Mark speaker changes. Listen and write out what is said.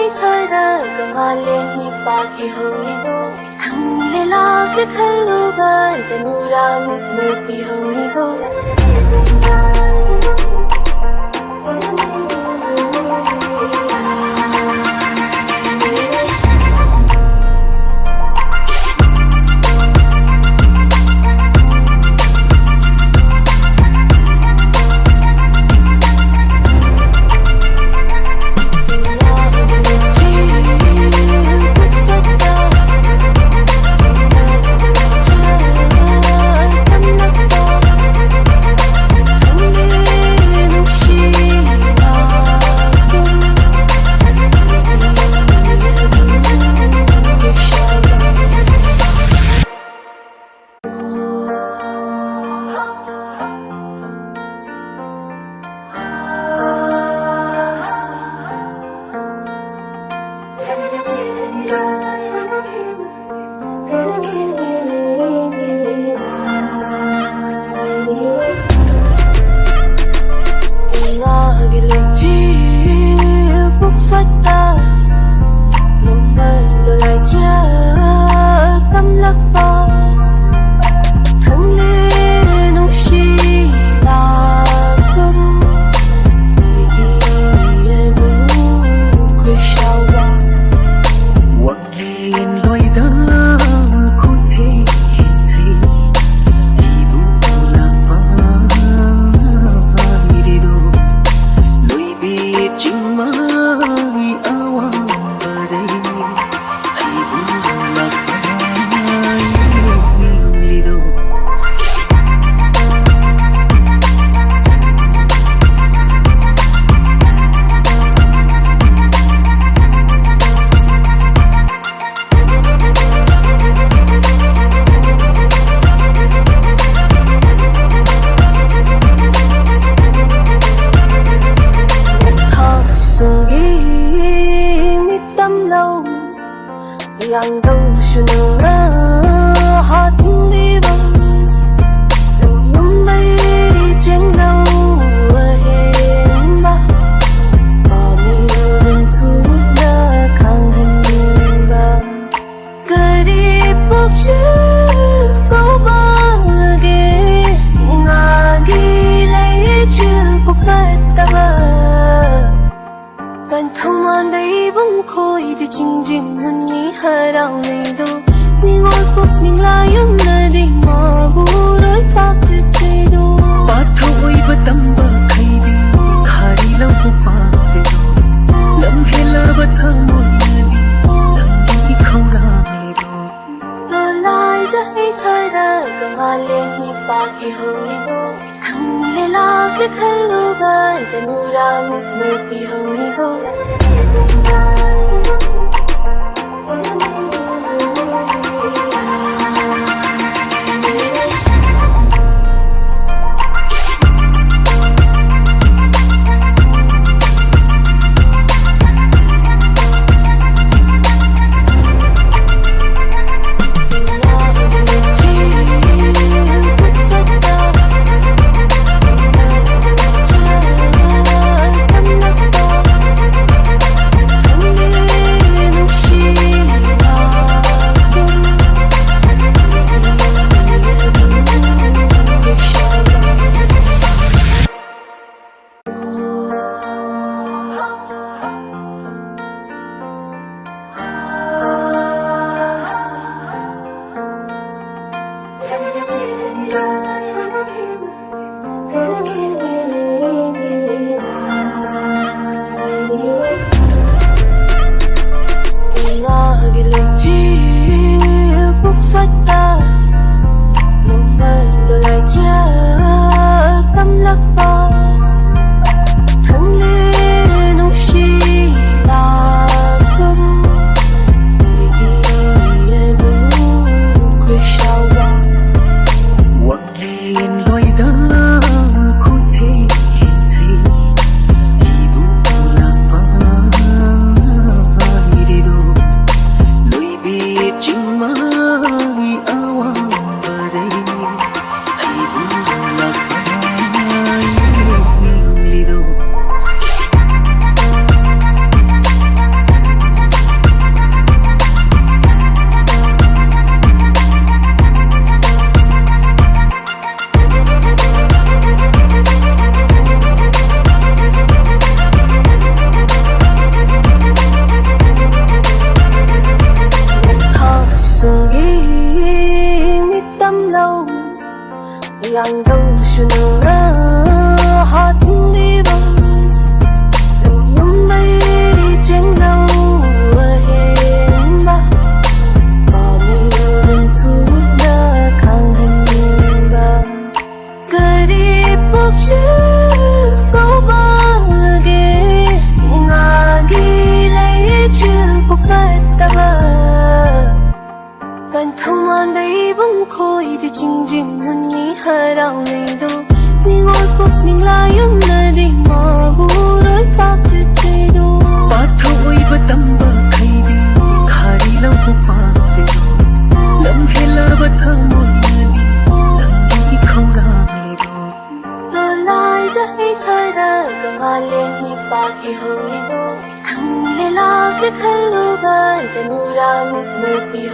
Speaker 1: 이타다가 말랭이 빠기 흥이고 강래라 휘칼로가 대누라 묵묵이 흥이고 yang đâu xuân hát đi bông đầu nhung mây trên đâu hiền ba và mình thu đã khang hình ba cứ đi bước trước câu ba ghé ngà ghi lấy chưa cuộc phát ta ba bạn thông an bay bóng khôi thì chinh chinh hơn nhí hai đạo này đâu ni ngồi phút mình là những nơi đi mà bu đối ta biết chơi đâu
Speaker 2: ba thôi ba tâm ba khay đi khari lau bu pa về đâu lâm hay là ba thơ môi đi lâm đi không ra mày đâu
Speaker 1: tôi lại đây thay ra cả mà lên nhịp ba kỳ hồng đi đâu thằng hay là cái khăn lô bayแต่นูรามุกมุกปีหงนี่ก็ ꯈꯣꯡꯖꯤꯟ ꯍꯔꯥꯎꯅꯩꯗꯣ ꯅꯤꯡꯉꯣꯜ ꯄꯨꯛꯅꯤꯡ ꯂꯥꯌꯨꯝꯅꯗꯤ ꯃꯥꯕꯨꯔꯣꯏ ꯄꯥꯛꯆꯩꯗꯣ
Speaker 2: पाथोइब तंबा खैदी खारी लंबु पासेदो लम्हेलाब थमोइनदी लंगी खौरामेदो
Speaker 1: Lolaiza ikharaga maleni paki honido Thangile lakle khaluba danura mutmupi